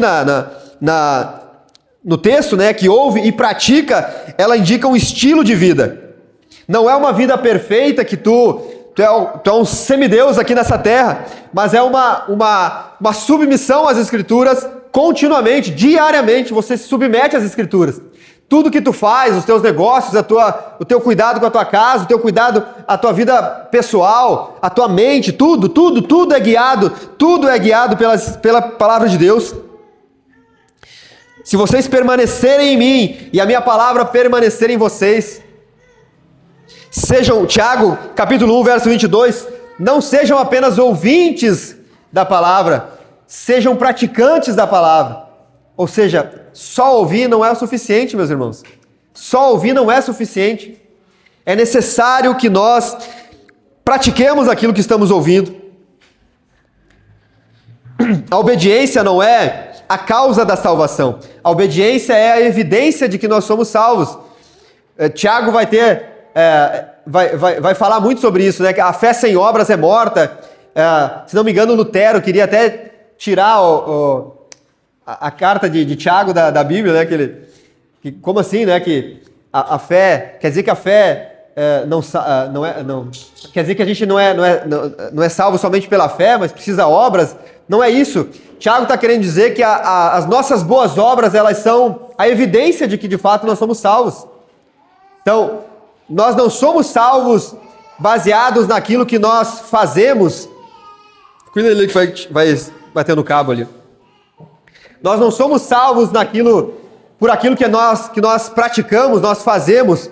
no texto, né, que ouve e pratica, ela indica um estilo de vida. Não é uma vida perfeita que tu é um semideus aqui nessa terra, mas é uma submissão às Escrituras continuamente, diariamente, você se submete às Escrituras. Tudo que tu faz, os teus negócios, o teu cuidado com a tua casa, o teu cuidado, a tua vida pessoal, a tua mente, tudo é guiado pela palavra de Deus. Se vocês permanecerem em mim e a minha palavra permanecer em vocês, sejam, Tiago, capítulo 1, verso 22, não sejam apenas ouvintes da palavra, sejam praticantes da palavra. Ou seja, só ouvir não é o suficiente, meus irmãos. Só ouvir não é suficiente. É necessário que nós pratiquemos aquilo que estamos ouvindo. A obediência não é a causa da salvação. A obediência é a evidência de que nós somos salvos. Tiago vai falar muito sobre isso, né? Que a fé sem obras é morta, se não me engano, Lutero queria até tirar a carta de Tiago da Bíblia, né? Como assim, né? Que a fé, quer dizer que a fé quer dizer que a gente não é salvo somente pela fé, mas precisa obras. Não é isso. Tiago está querendo dizer que as nossas boas obras, elas são a evidência de que de fato nós somos salvos. Então, nós não somos salvos baseados naquilo que nós fazemos. Cuida ali que vai bater no cabo ali. Nós não somos salvos por aquilo que nós praticamos, nós fazemos,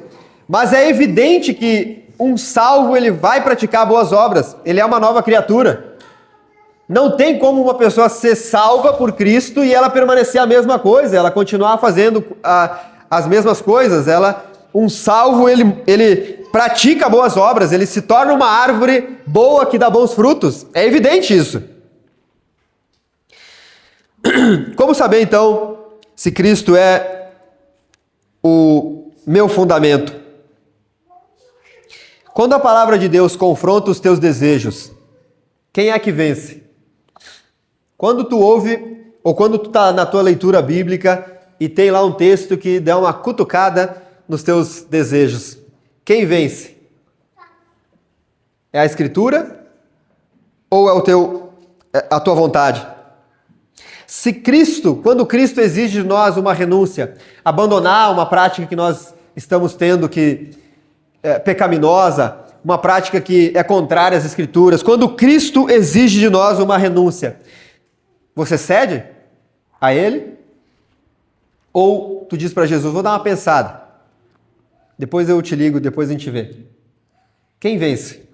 mas é evidente que um salvo, ele vai praticar boas obras, ele é uma nova criatura. Não tem como uma pessoa ser salva por Cristo e ela permanecer a mesma coisa, ela continuar fazendo as mesmas coisas. Um salvo, ele pratica boas obras, ele se torna uma árvore boa que dá bons frutos. É evidente isso. Como saber, então, se Cristo é o meu fundamento? Quando a palavra de Deus confronta os teus desejos, quem é que vence? Quando tu ouve, ou quando tu está na tua leitura bíblica e tem lá um texto que dá uma cutucada nos teus desejos, quem vence? É a Escritura ou é a tua vontade? Quando Cristo exige de nós uma renúncia, abandonar uma prática que nós estamos tendo que é pecaminosa, uma prática que é contrária às Escrituras, quando Cristo exige de nós uma renúncia, você cede a Ele? Ou tu diz para Jesus, vou dar uma pensada, depois eu te ligo, depois a gente vê. Quem vence?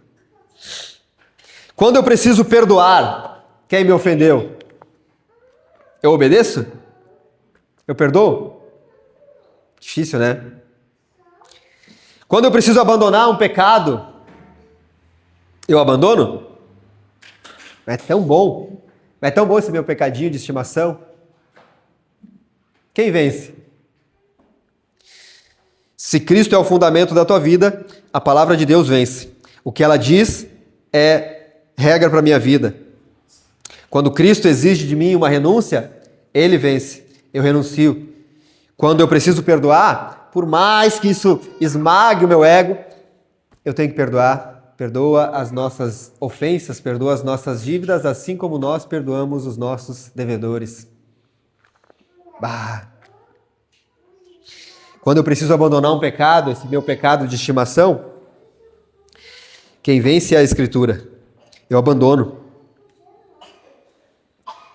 Quando eu preciso perdoar quem me ofendeu, eu obedeço? Eu perdoo? Difícil, né? Quando eu preciso abandonar um pecado, eu abandono? É tão bom. É tão bom esse meu pecadinho de estimação. Quem vence? Se Cristo é o fundamento da tua vida, a palavra de Deus vence. O que ela diz é regra para a minha vida. Quando Cristo exige de mim uma renúncia, Ele vence. Eu renuncio. Quando eu preciso perdoar, por mais que isso esmague o meu ego, eu tenho que perdoar. Perdoa as nossas ofensas, perdoa as nossas dívidas, assim como nós perdoamos os nossos devedores. Quando eu preciso abandonar um pecado, esse meu pecado de estimação, quem vence é a Escritura. Eu abandono.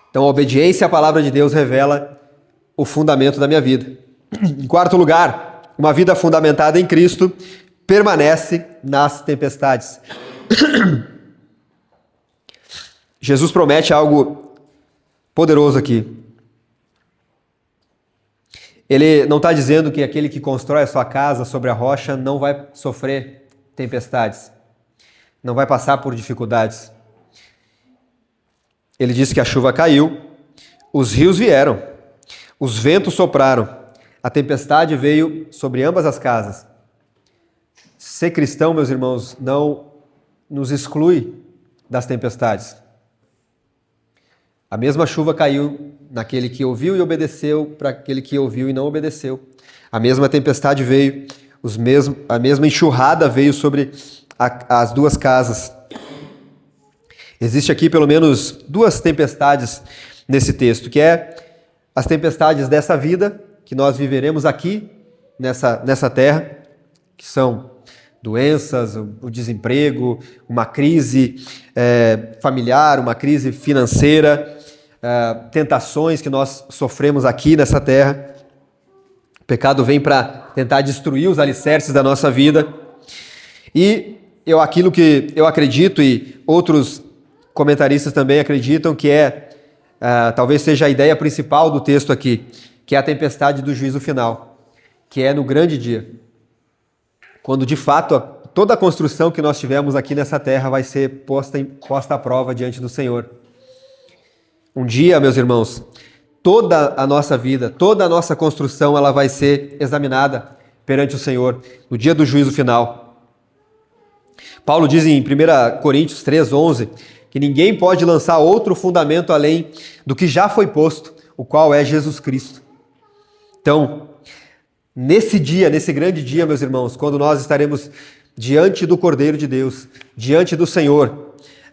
Então, a obediência à palavra de Deus revela o fundamento da minha vida. Em quarto lugar, uma vida fundamentada em Cristo permanece nas tempestades. Jesus promete algo poderoso aqui. Ele não está dizendo que aquele que constrói a sua casa sobre a rocha não vai sofrer tempestades, não vai passar por dificuldades. Ele diz que a chuva caiu, os rios vieram, os ventos sopraram, a tempestade veio sobre ambas as casas. Ser cristão, meus irmãos, não nos exclui das tempestades. A mesma chuva caiu naquele que ouviu e obedeceu, para aquele que ouviu e não obedeceu. A mesma tempestade veio, a mesma enxurrada veio sobre as duas casas. Existe aqui pelo menos duas tempestades nesse texto, que é as tempestades dessa vida, que nós viveremos aqui, nessa terra, que são doenças, o desemprego, uma crise familiar, uma crise financeira, tentações que nós sofremos aqui nessa terra. O pecado vem para tentar destruir os alicerces da nossa vida. E aquilo que eu acredito, e outros comentaristas também acreditam, que talvez seja a ideia principal do texto aqui, que é a tempestade do juízo final, que é no grande dia, quando de fato toda a construção que nós tivemos aqui nessa terra vai ser posta à prova diante do Senhor. Um dia, meus irmãos, toda a nossa vida, toda a nossa construção, ela vai ser examinada perante o Senhor no dia do juízo final. Paulo diz em 1 Coríntios 3:11, que ninguém pode lançar outro fundamento além do que já foi posto, o qual é Jesus Cristo. Então, nesse dia, nesse grande dia, meus irmãos, quando nós estaremos diante do Cordeiro de Deus, diante do Senhor,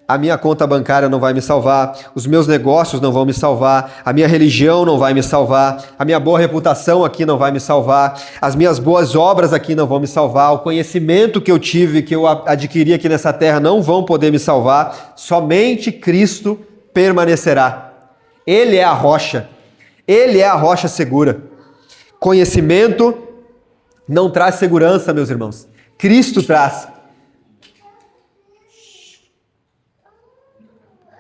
a minha conta bancária não vai me salvar, os meus negócios não vão me salvar, a minha religião não vai me salvar, a minha boa reputação aqui não vai me salvar, as minhas boas obras aqui não vão me salvar, o conhecimento que eu tive, que eu adquiri aqui nessa terra não vão poder me salvar, somente Cristo permanecerá. Ele é a rocha, Ele é a rocha segura. Conhecimento não traz segurança, meus irmãos. Cristo traz.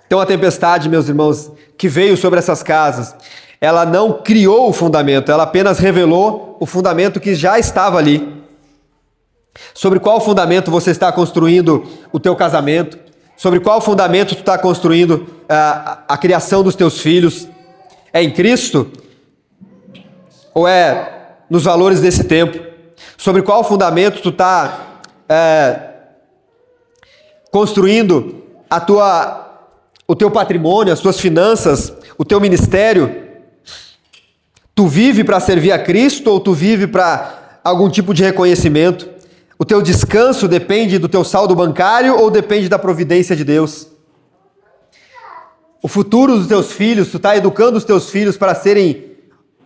Então a tempestade, meus irmãos, que veio sobre essas casas, ela não criou o fundamento, ela apenas revelou o fundamento que já estava ali. Sobre qual fundamento você está construindo o teu casamento? Sobre qual fundamento tu está construindo a criação dos teus filhos? É em Cristo? Ou é nos valores desse tempo? Sobre qual fundamento tu está construindo o teu patrimônio, as tuas finanças, o teu ministério? Tu vive para servir a Cristo ou tu vive para algum tipo de reconhecimento? O teu descanso depende do teu saldo bancário ou depende da providência de Deus? O futuro dos teus filhos, tu está educando os teus filhos para serem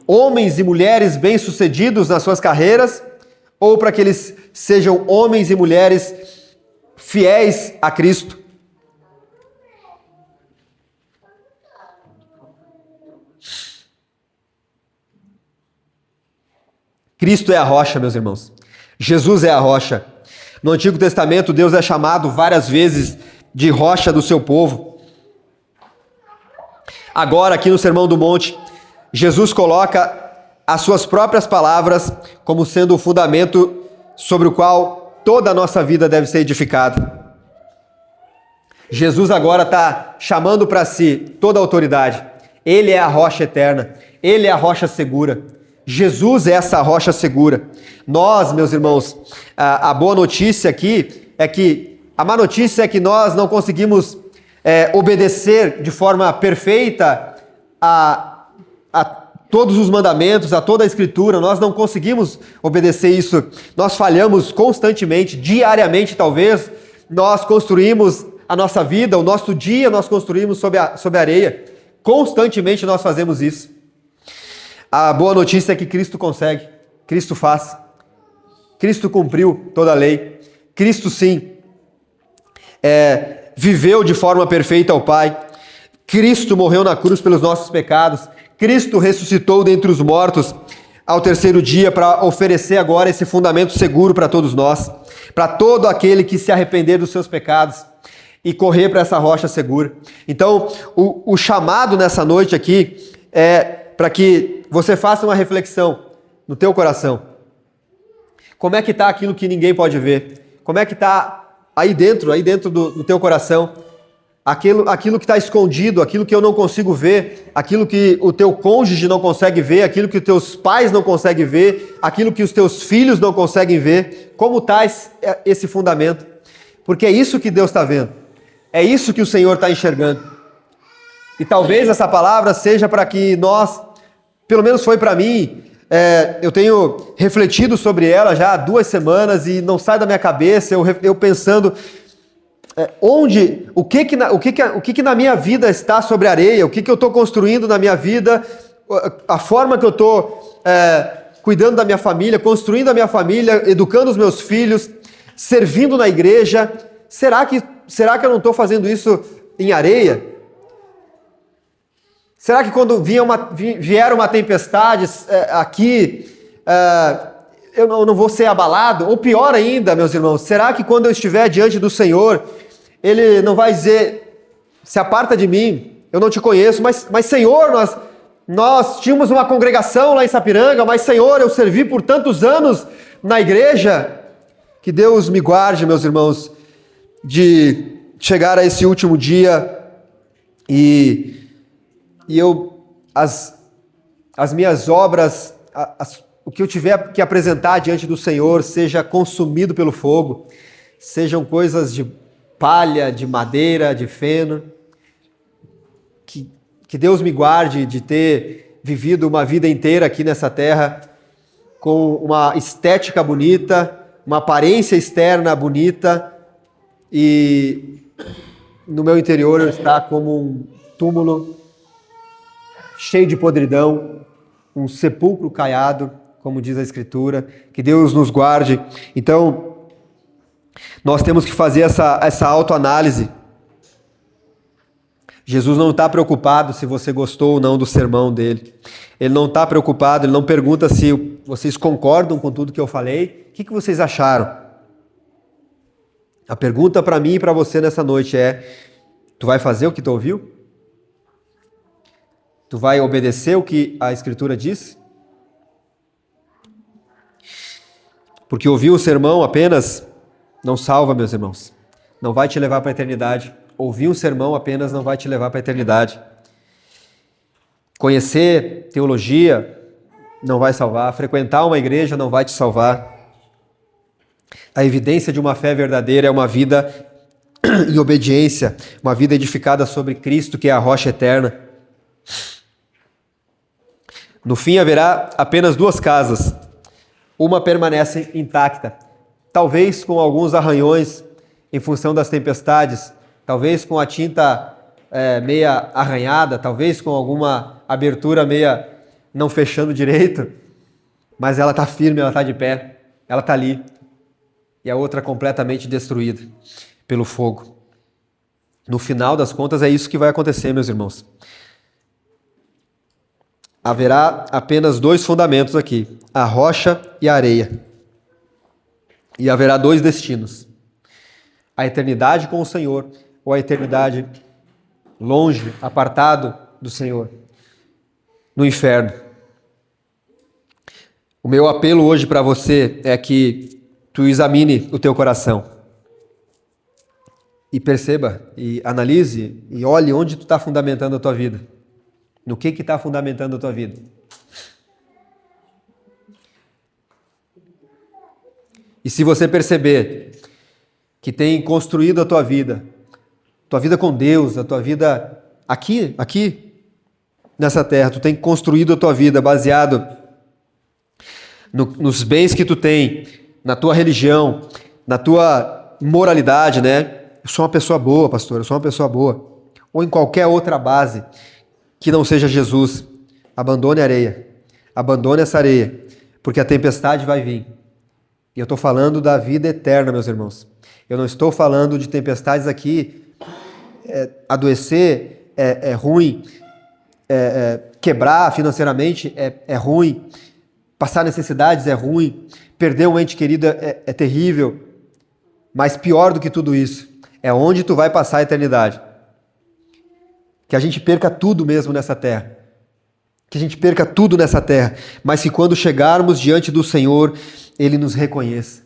homens e mulheres bem-sucedidos nas suas carreiras ou para que eles sejam homens e mulheres fiéis a Cristo? Cristo é a rocha, meus irmãos. Jesus é a rocha. No Antigo Testamento, Deus é chamado várias vezes de rocha do seu povo. Agora, aqui no Sermão do Monte, Jesus coloca as suas próprias palavras como sendo o fundamento sobre o qual toda a nossa vida deve ser edificada. Jesus agora está chamando para si toda a autoridade. Ele é a rocha eterna. Ele é a rocha segura. Jesus é essa rocha segura. Nós, meus irmãos, a boa notícia aqui é que, a má notícia é que nós não conseguimos obedecer de forma perfeita a todos os mandamentos, a toda a Escritura. Nós não conseguimos obedecer isso. Nós falhamos constantemente, diariamente talvez. Nós construímos a nossa vida, o nosso dia nós construímos sobre a areia. Constantemente nós fazemos isso. A boa notícia é que Cristo consegue, Cristo faz, Cristo cumpriu toda a lei, Cristo sim viveu de forma perfeita ao Pai, Cristo morreu na cruz pelos nossos pecados, Cristo ressuscitou dentre os mortos ao terceiro dia para oferecer agora esse fundamento seguro para todos nós, para todo aquele que se arrepender dos seus pecados e correr para essa rocha segura. Então, o chamado nessa noite aqui é para que você faça uma reflexão no teu coração. Como é que está aquilo que ninguém pode ver? Como é que está aí dentro do teu coração? Aquilo que está escondido, aquilo que eu não consigo ver, aquilo que o teu cônjuge não consegue ver, aquilo que os teus pais não conseguem ver, aquilo que os teus filhos não conseguem ver. Como está esse fundamento? Porque é isso que Deus está vendo. É isso que o Senhor está enxergando. E talvez essa palavra seja para que nós, pelo menos foi para mim, eu tenho refletido sobre ela já há 2 semanas e não sai da minha cabeça, eu pensando o que na minha vida está sobre areia, o que eu estou construindo na minha vida, a forma que eu estou cuidando da minha família, construindo a minha família, educando os meus filhos, servindo na igreja. Será que eu não estou fazendo isso em areia? Será que quando vier uma tempestade aqui, eu não vou ser abalado? Ou pior ainda, meus irmãos, será que quando eu estiver diante do Senhor, Ele não vai dizer, se aparta de mim, eu não te conheço, mas Senhor, nós tínhamos uma congregação lá em Sapiranga, mas Senhor, eu servi por tantos anos na igreja. Que Deus me guarde, meus irmãos, de chegar a esse último dia e as minhas obras, o que eu tiver que apresentar diante do Senhor seja consumido pelo fogo, sejam coisas palha, de madeira, de feno. Que Deus me guarde de ter vivido uma vida inteira aqui nessa terra com uma estética bonita, uma aparência externa bonita e no meu interior eu estar como um túmulo cheio de podridão, um sepulcro caiado, como diz a Escritura. Que Deus nos guarde. Então, nós temos que fazer essa autoanálise. Jesus não está preocupado se você gostou ou não do sermão dele. Ele não está preocupado, ele não pergunta se vocês concordam com tudo que eu falei. O que vocês acharam? A pergunta para mim e para você nessa noite é: tu vai fazer o que tu ouviu? Tu vai obedecer o que a Escritura diz? Porque ouvir o sermão apenas não salva, meus irmãos. Não vai te levar para a eternidade. Ouvir um sermão apenas não vai te levar para a eternidade. Conhecer teologia não vai salvar. Frequentar uma igreja não vai te salvar. A evidência de uma fé verdadeira é uma vida em obediência, uma vida edificada sobre Cristo, que é a rocha eterna. No fim haverá apenas duas casas. Uma permanece intacta, talvez com alguns arranhões em função das tempestades, talvez com a tinta meia arranhada, talvez com alguma abertura meia não fechando direito, mas ela está firme, ela está de pé, ela está ali. E a outra completamente destruída pelo fogo. No final das contas é isso que vai acontecer, meus irmãos. Haverá apenas dois fundamentos aqui, a rocha e a areia. E haverá dois destinos. A eternidade com o Senhor ou a eternidade longe, apartado do Senhor, no inferno. O meu apelo hoje para você é que tu examine o teu coração e perceba, e analise, e olhe onde tu está fundamentando a tua vida. No que está fundamentando a tua vida. E se você perceber que tem construído a tua vida com Deus, a tua vida aqui nessa terra, tu tem construído a tua vida baseado nos bens que tu tem, na tua religião, na tua moralidade, né? Eu sou uma pessoa boa, pastor, eu sou uma pessoa boa. Ou em qualquer outra base que não seja Jesus. Abandone a areia. Abandone essa areia, porque a tempestade vai vir. E eu estou falando da vida eterna, meus irmãos. Eu não estou falando de tempestades aqui. Adoecer é ruim. Quebrar financeiramente é ruim. Passar necessidades é ruim. Perder um ente querido é terrível. Mas pior do que tudo isso, é onde tu vai passar a eternidade. Que a gente perca tudo mesmo nessa terra. Que a gente perca tudo nessa terra. Mas que quando chegarmos diante do Senhor, Ele nos reconheça.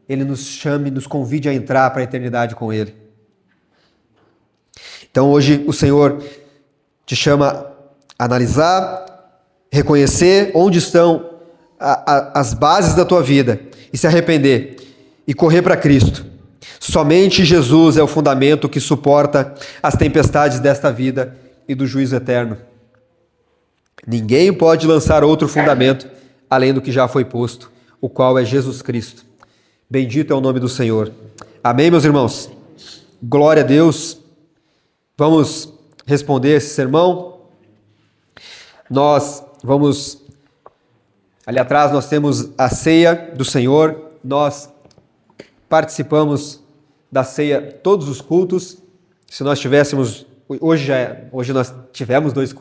Ele nos chame, nos convide a entrar para a eternidade com Ele. Então hoje o Senhor te chama a analisar, reconhecer onde estão as bases da tua vida e se arrepender e correr para Cristo. Somente Jesus é o fundamento que suporta as tempestades desta vida e do juízo eterno. Ninguém pode lançar outro fundamento além do que já foi posto, o qual é Jesus Cristo. Bendito é o nome do Senhor. Amém, meus irmãos? Glória a Deus. Vamos responder esse sermão. Nós vamos... Ali atrás nós temos a ceia do Senhor. Nós participamos da ceia todos os cultos. Se nós tivéssemos... Hoje nós tivemos 2 cultos.